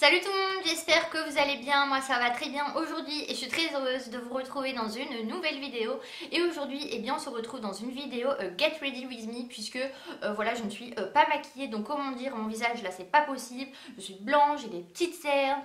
Salut tout le monde, j'espère que vous allez bien, moi ça va très bien aujourd'hui et je suis très heureuse de vous retrouver dans une nouvelle vidéo. Et aujourd'hui, eh bien, on se retrouve dans une vidéo Get Ready With Me puisque voilà, je ne suis pas maquillée, donc comment dire, mon visage là c'est pas possible, je suis blanche, j'ai des petites cernes,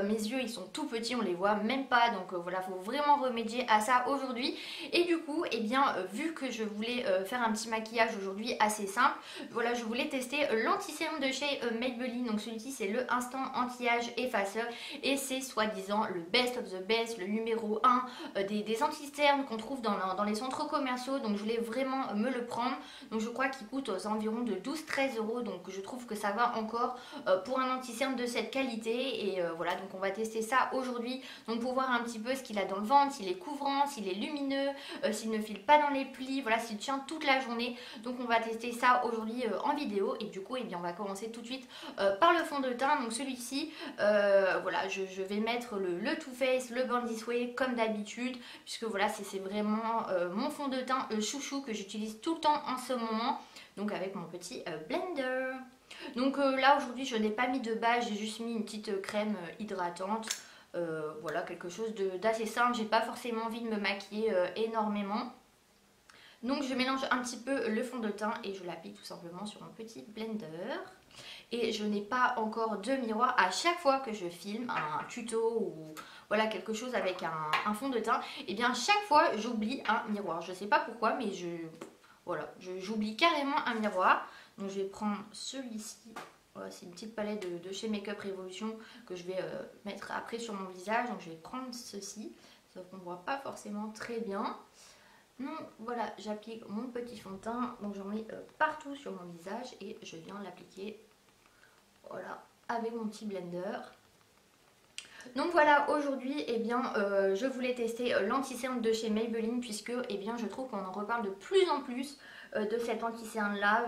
mes yeux ils sont tout petits, on les voit même pas, donc voilà, faut vraiment remédier à ça aujourd'hui. Et du coup, eh bien, vu que je voulais faire un petit maquillage aujourd'hui assez simple, voilà, je voulais tester l'anti-sérum de chez Maybelline, donc celui-ci c'est le Instant Anti-Âge Effaceur et c'est soi-disant le best of the best, le numéro 1 des anti-cernes qu'on trouve dans les centres commerciaux, donc je voulais vraiment me le prendre. Donc je crois qu'il coûte aux environs de 12-13 euros, donc je trouve que ça va encore pour un anti-cerne de cette qualité. Et voilà, donc on va tester ça aujourd'hui, donc pour voir un petit peu ce qu'il a dans le ventre, s'il est couvrant, s'il est lumineux, s'il ne file pas dans les plis, voilà, s'il tient toute la journée. Donc on va tester ça aujourd'hui en vidéo. Et du coup, eh bien, on va commencer tout de suite par le fond de teint. Donc celui-ci, voilà, je vais mettre le Too Faced, le Born This Way comme d'habitude, puisque voilà, c'est vraiment mon fond de teint chouchou que j'utilise tout le temps en ce moment, donc avec mon petit blender. Donc là aujourd'hui je n'ai pas mis de base, j'ai juste mis une petite crème hydratante. Voilà, quelque chose d'assez simple, j'ai pas forcément envie de me maquiller énormément. Donc je mélange un petit peu le fond de teint et je l'applique tout simplement sur mon petit blender. Et je n'ai pas encore de miroir. À chaque fois que je filme un tuto ou voilà quelque chose avec un fond de teint, et bien chaque fois j'oublie un miroir. Je sais pas pourquoi, mais voilà, j'oublie carrément un miroir. Donc je vais prendre celui-ci. Voilà, c'est une petite palette de chez Makeup Revolution que je vais mettre après sur mon visage. Donc je vais prendre ceci, sauf qu'on ne voit pas forcément très bien. Donc voilà, j'applique mon petit fond de teint, donc j'en mets partout sur mon visage et je viens l'appliquer, voilà, avec mon petit blender. Donc voilà, aujourd'hui, eh bien, je voulais tester l'anti-cerne de chez Maybelline puisque, eh bien, je trouve qu'on en reparle de plus en plus de cet anti-cerne là.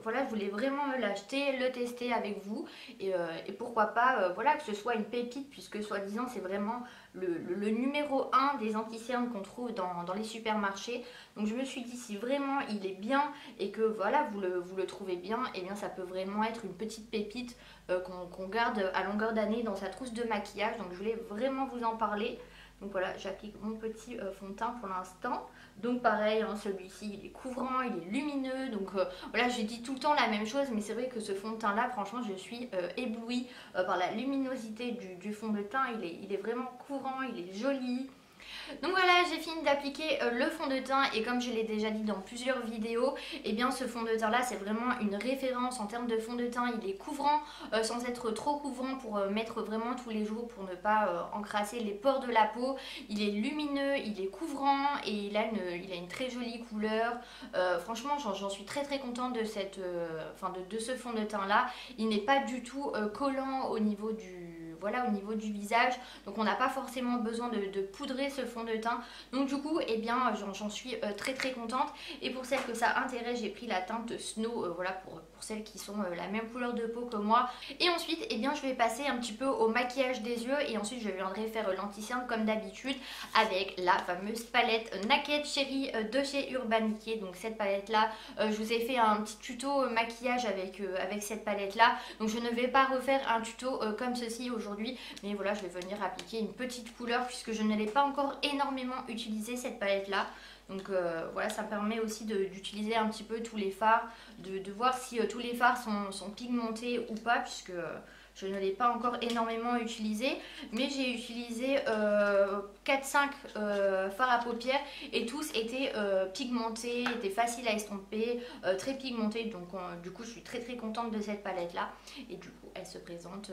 Voilà, je voulais vraiment me l'acheter, le tester avec vous et pourquoi pas, voilà, que ce soit une pépite puisque soi-disant c'est vraiment le numéro 1 des anti-cernes qu'on trouve dans les supermarchés. Donc je me suis dit, si vraiment il est bien et que voilà, vous le trouvez bien, et bien ça peut vraiment être une petite pépite qu'on garde à longueur d'année dans sa trousse de maquillage. Donc je voulais vraiment vous en parler. Donc voilà, j'applique mon petit fond de teint pour l'instant. Donc pareil, hein, celui-ci il est couvrant, il est lumineux. Donc voilà, j'ai dit tout le temps la même chose, mais c'est vrai que ce fond de teint là, franchement, je suis éblouie par la luminosité du fond de teint. Il est vraiment couvrant, il est joli. Donc voilà, j'ai fini d'appliquer le fond de teint et comme je l'ai déjà dit dans plusieurs vidéos, et bien ce fond de teint là c'est vraiment une référence en termes de fond de teint. Il est couvrant sans être trop couvrant pour mettre vraiment tous les jours, pour ne pas encrasser les pores de la peau. Il est lumineux, il est couvrant et il a une très jolie couleur. Franchement j'en suis très contente de, de ce fond de teint là. Il n'est pas du tout collant au niveau au niveau du visage, donc on n'a pas forcément besoin de poudrer ce fond de teint. Donc du coup, eh bien, j'en suis très contente. Et pour celles que ça intéresse, j'ai pris la teinte Snow, voilà, pour celles qui sont la même couleur de peau que moi. Et ensuite, eh bien, je vais passer un petit peu au maquillage des yeux et ensuite je viendrai faire l'anti-cerne comme d'habitude avec la fameuse palette Naked Cherry de chez Urban Decay. Donc cette palette là, je vous ai fait un petit tuto maquillage avec cette palette là. Donc je ne vais pas refaire un tuto comme ceci aujourd'hui, mais voilà, je vais venir appliquer une petite couleur puisque je ne l'ai pas encore énormément utilisé cette palette là. Donc voilà, ça me permet aussi d'utiliser un petit peu tous les fards, de voir si tous les fards sont pigmentés ou pas, puisque je ne l'ai pas encore énormément utilisé, mais j'ai utilisé 4-5 fards à paupières et tous étaient pigmentés, étaient faciles à estomper, très pigmentés. Donc du coup je suis très contente de cette palette là. Et du coup elle se présente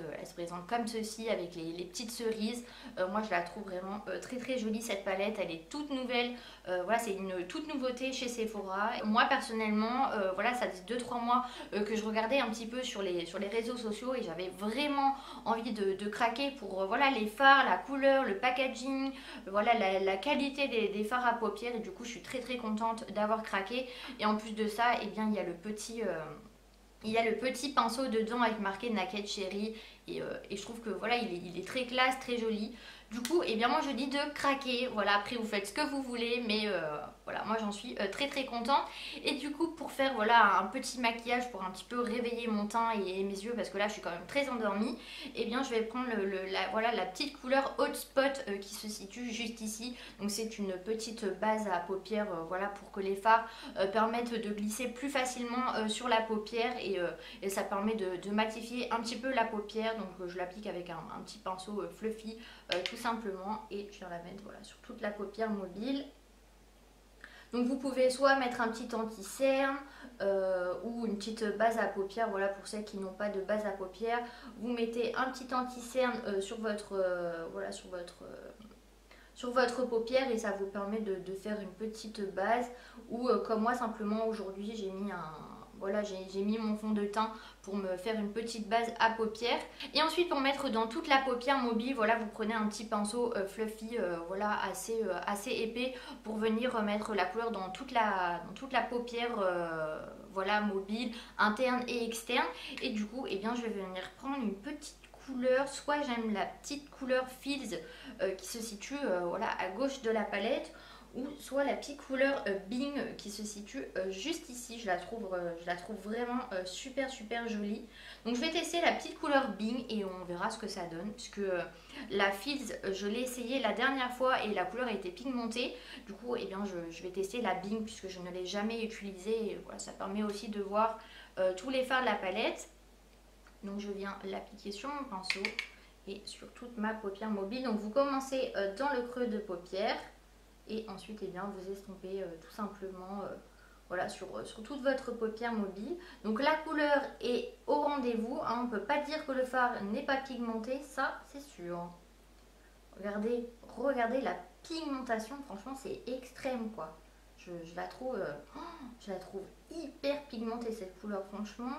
comme ceci avec les petites cerises. Moi je la trouve vraiment très jolie cette palette, elle est toute nouvelle. Voilà, c'est une toute nouveauté chez Sephora. Moi personnellement, voilà, ça fait 2-3 mois que je regardais un petit peu sur les réseaux sociaux et j'avais vraiment envie de craquer pour voilà, les fards, la couleur, le packaging, voilà, la qualité des fards à paupières. Et du coup je suis très contente d'avoir craqué. Et en plus de ça, eh bien, il y a le petit pinceau dedans avec marqué Naked Cherry et je trouve que voilà, il est très classe, très joli. Du coup, eh bien moi je dis de craquer. Voilà, après vous faites ce que vous voulez, mais voilà, moi j'en suis très très contente. Et du coup, pour faire voilà un petit maquillage pour un petit peu réveiller mon teint et mes yeux, parce que là je suis quand même très endormie, eh bien je vais prendre voilà, la petite couleur Hotspot qui se situe juste ici. Donc c'est une petite base à paupières, voilà, pour que les fards permettent de glisser plus facilement sur la paupière et ça permet de matifier un petit peu la paupière. Donc je l'applique avec un petit pinceau fluffy tout simplement, et je viens la mettre voilà, sur toute la paupière mobile. Donc vous pouvez soit mettre un petit anti-cerne ou une petite base à paupières, voilà, pour celles qui n'ont pas de base à paupières. Vous mettez un petit anti-cerne sur votre voilà, sur votre paupière et ça vous permet de faire une petite base. Ou comme moi, simplement aujourd'hui j'ai mis voilà, j'ai mis mon fond de teint pour me faire une petite base à paupières. Et ensuite, pour mettre dans toute la paupière mobile, voilà, vous prenez un petit pinceau fluffy, voilà, assez épais, pour venir mettre la couleur dans toute la paupière, voilà, mobile, interne et externe. Et du coup, eh bien, je vais venir prendre une petite couleur, soit j'aime la petite couleur Fields qui se situe voilà, à gauche de la palette, ou soit la petite couleur Bing qui se situe juste ici. Je la trouve vraiment super jolie. Donc je vais tester la petite couleur Bing et on verra ce que ça donne, puisque la Fields je l'ai essayé la dernière fois et la couleur était pigmentée. Du coup, eh bien, je vais tester la Bing puisque je ne l'ai jamais utilisée, et voilà, ça permet aussi de voir tous les fards de la palette. Donc je viens l'appliquer sur mon pinceau et sur toute ma paupière mobile. Donc vous commencez dans le creux de paupière et ensuite, eh bien, vous estompez tout simplement voilà, sur toute votre paupière mobile. Donc la couleur est au rendez-vous, hein. On ne peut pas dire que le fard n'est pas pigmenté, ça c'est sûr. Regardez la pigmentation, franchement c'est extrême quoi. Je la trouve hyper pigmentée cette couleur, franchement.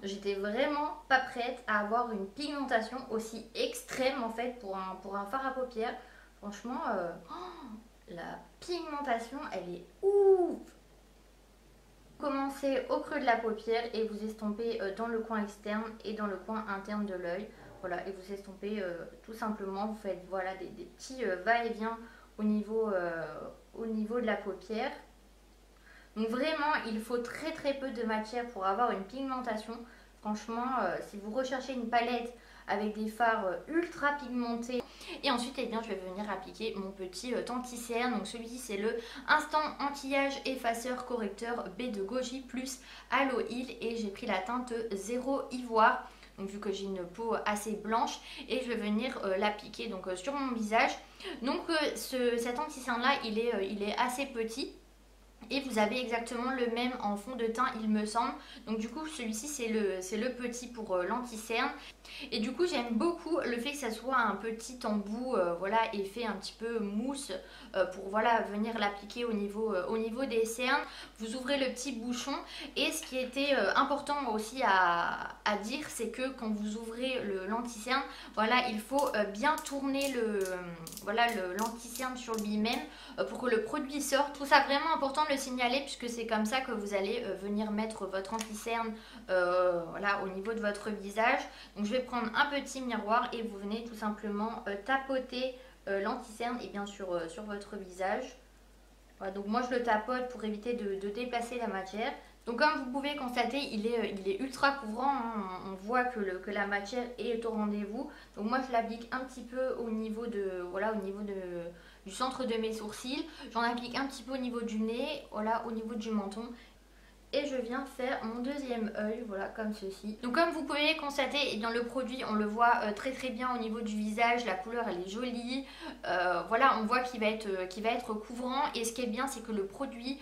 J'étais vraiment pas prête à avoir une pigmentation aussi extrême en fait pour un fard à paupières. Franchement, la pigmentation elle est ouf. Commencez au creux de la paupière et vous estompez dans le coin externe et dans le coin interne de l'œil. Voilà, et vous estompez tout simplement, vous faites voilà, des petits va-et-vient au niveau de la paupière. Donc vraiment, il faut très peu de matière pour avoir une pigmentation. Franchement, si vous recherchez une palette avec des fards ultra pigmentés. Et ensuite, eh bien, je vais venir appliquer mon petit anti-cerne. Donc celui-ci, c'est le Instant Anti-Âge Effaceur Correcteur B de Goji plus Aloe Heal. Et j'ai pris la teinte 0 Ivoire. Donc vu que j'ai une peau assez blanche, et je vais venir l'appliquer donc sur mon visage. Donc cet anti-cerne là, il est assez petit. Et vous avez exactement le même en fond de teint, il me semble. Donc du coup, celui-ci, c'est le petit pour l'anti-cerne. Et du coup, j'aime beaucoup le fait que ça soit un petit embout, voilà, effet un petit peu mousse, pour voilà, venir l'appliquer au niveau des cernes. Vous ouvrez le petit bouchon. Et ce qui était important aussi à dire, c'est que quand vous ouvrez l'anti-cerne, voilà, il faut bien tourner l'anti-cerne sur lui-même pour que le produit sorte. Je trouve ça vraiment important de le signaler, puisque c'est comme ça que vous allez venir mettre votre anti-cerne voilà, au niveau de votre visage. Donc je vais prendre un petit miroir et vous venez tout simplement tapoter l'anti-cerne et bien sur votre visage. Voilà, donc moi je le tapote pour éviter de déplacer la matière. Donc comme vous pouvez constater, il est ultra couvrant, hein. On voit que la matière est au rendez-vous. Donc moi je l'applique un petit peu au niveau du centre de mes sourcils. J'en applique un petit peu au niveau du nez, voilà, au niveau du menton. Et je viens faire mon deuxième œil, voilà, comme ceci. Donc comme vous pouvez constater, eh bien, le produit, on le voit très bien au niveau du visage. La couleur, elle est jolie. Voilà, on voit qu'il va être couvrant. Et ce qui est bien, c'est que le produit,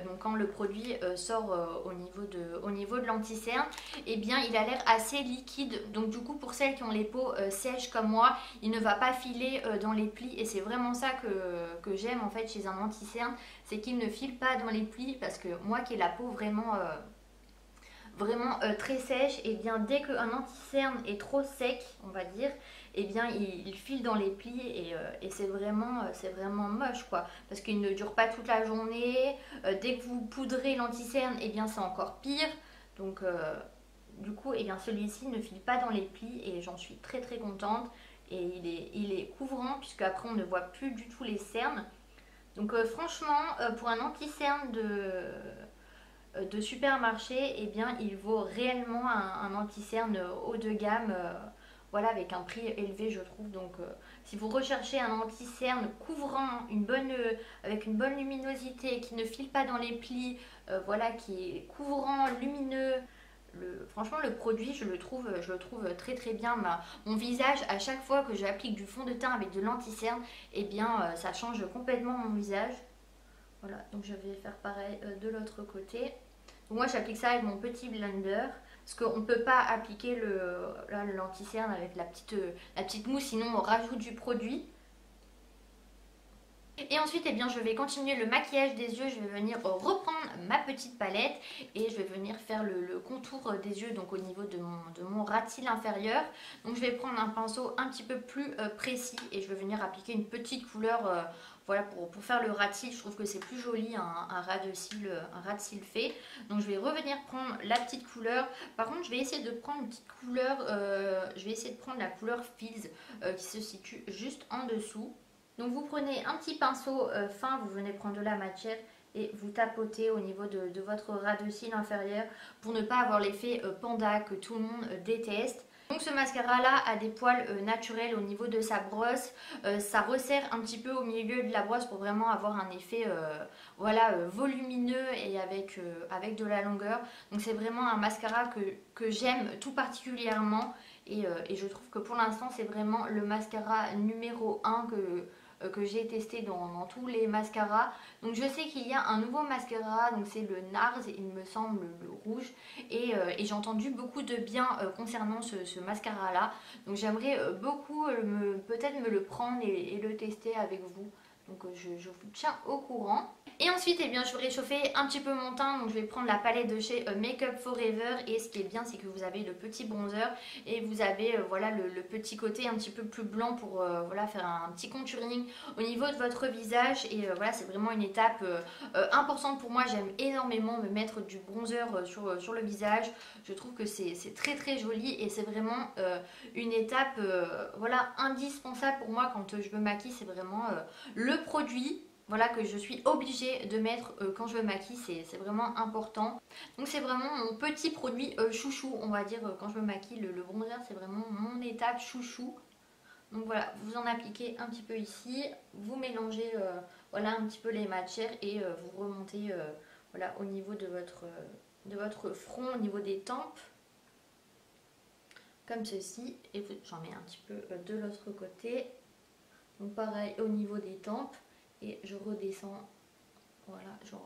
donc quand le produit sort au niveau de l'anti-cerne, eh bien, il a l'air assez liquide. Donc du coup, pour celles qui ont les peaux sèches comme moi, il ne va pas filer dans les plis. Et c'est vraiment ça que j'aime en fait chez un anti-cerne. C'est qu'il ne file pas dans les plis, parce que moi qui ai la peau vraiment très sèche, et bien dès qu'un anti-cerne est trop sec, on va dire, et bien il file dans les plis et c'est vraiment moche quoi, parce qu'il ne dure pas toute la journée. Dès que vous poudrez l'anti-cerne, et bien c'est encore pire. Donc du coup eh bien celui-ci ne file pas dans les plis et j'en suis très contente. Et il est couvrant puisque après on ne voit plus du tout les cernes. Donc franchement pour un anti-cerne de supermarché, eh bien il vaut réellement un anti-cerne haut de gamme, voilà, avec un prix élevé je trouve. Donc si vous recherchez un anti-cerne couvrant, avec une bonne luminosité, qui ne file pas dans les plis, voilà, qui est couvrant, lumineux, franchement le produit je le trouve très bien. Mon visage, à chaque fois que j'applique du fond de teint avec de l'anti-cerne, eh bien ça change complètement mon visage. Voilà, donc je vais faire pareil de l'autre côté. Donc moi j'applique ça avec mon petit blender. Parce qu'on ne peut pas appliquer l'anti-cerne avec la petite mousse, sinon on rajoute du produit. Et ensuite, eh bien, je vais continuer le maquillage des yeux. Je vais venir reprendre ma petite palette et je vais venir faire le contour des yeux, donc au niveau de mon ras de cils inférieur. Donc je vais prendre un pinceau un petit peu plus précis et je vais venir appliquer une petite couleur, voilà, pour faire le ras de cils. Je trouve que c'est plus joli un ras de cils fait. Donc je vais revenir prendre la petite couleur. Par contre, je vais essayer de prendre une petite couleur, je vais essayer de prendre la couleur Fizz qui se situe juste en dessous. Donc vous prenez un petit pinceau fin, vous venez prendre de la matière et vous tapotez au niveau de votre ras de cils inférieur pour ne pas avoir l'effet panda que tout le monde déteste. Donc ce mascara là a des poils naturels au niveau de sa brosse, ça resserre un petit peu au milieu de la brosse pour vraiment avoir un effet voilà, volumineux et avec de la longueur. Donc c'est vraiment un mascara que j'aime tout particulièrement et je trouve que pour l'instant c'est vraiment le mascara numéro 1 que j'ai testé dans tous les mascaras. Donc je sais qu'il y a un nouveau mascara, donc c'est le NARS, il me semble, le rouge, et j'ai entendu beaucoup de bien concernant ce mascara là. Donc j'aimerais beaucoup peut-être me le prendre et le tester avec vous. Donc je vous tiens au courant. Et ensuite, eh bien, je vais réchauffer un petit peu mon teint. Donc je vais prendre la palette de chez Make Up Forever. Et ce qui est bien, c'est que vous avez le petit bronzer. Et vous avez voilà, le petit côté un petit peu plus blanc pour voilà, faire un petit contouring au niveau de votre visage. Et voilà, c'est vraiment une étape importante pour moi. J'aime énormément me mettre du bronzer sur le visage. Je trouve que c'est très joli. Et c'est vraiment une étape voilà, indispensable pour moi quand je me maquille. C'est vraiment le produit, voilà, que je suis obligée de mettre quand je me maquille, c'est vraiment important. Donc c'est vraiment mon petit produit chouchou, on va dire, quand je me maquille. Le bronzer, c'est vraiment mon étape chouchou. Donc voilà, vous en appliquez un petit peu ici, vous mélangez voilà, un petit peu les matières et vous remontez voilà, au niveau de votre front, au niveau des tempes, comme ceci. Et j'en mets un petit peu de l'autre côté. Donc pareil au niveau des tempes et je redescends, voilà, je vais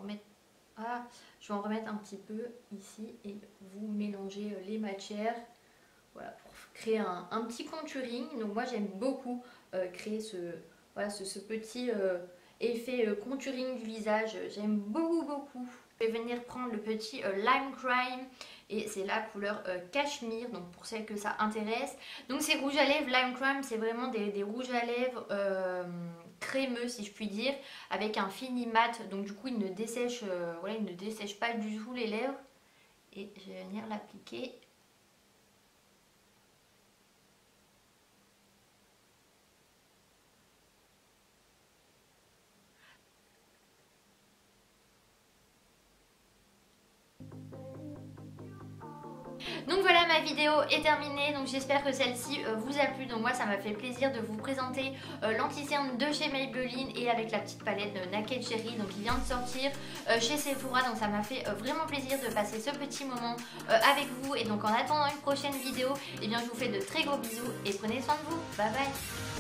en remettre un petit peu ici et vous mélangez les matières, voilà, pour créer un petit contouring. Donc moi j'aime beaucoup créer voilà, ce petit effet contouring du visage, j'aime beaucoup. Je vais venir prendre le petit Lime Crime et c'est la couleur cachemire, donc pour celles que ça intéresse. Donc ces rouges à lèvres Lime Crime, c'est vraiment des rouges à lèvres crémeux, si je puis dire, avec un fini mat. Donc du coup il ne dessèche, voilà, il ne dessèche pas du tout les lèvres. Et je vais venir l'appliquer. Donc voilà, ma vidéo est terminée, donc j'espère que celle-ci vous a plu. Donc moi ça m'a fait plaisir de vous présenter l'anti-cerne de chez Maybelline et avec la petite palette Naked Cherry, donc il vient de sortir chez Sephora. Donc ça m'a fait vraiment plaisir de passer ce petit moment avec vous. Et donc en attendant une prochaine vidéo, eh bien je vous fais de très gros bisous et prenez soin de vous. Bye bye.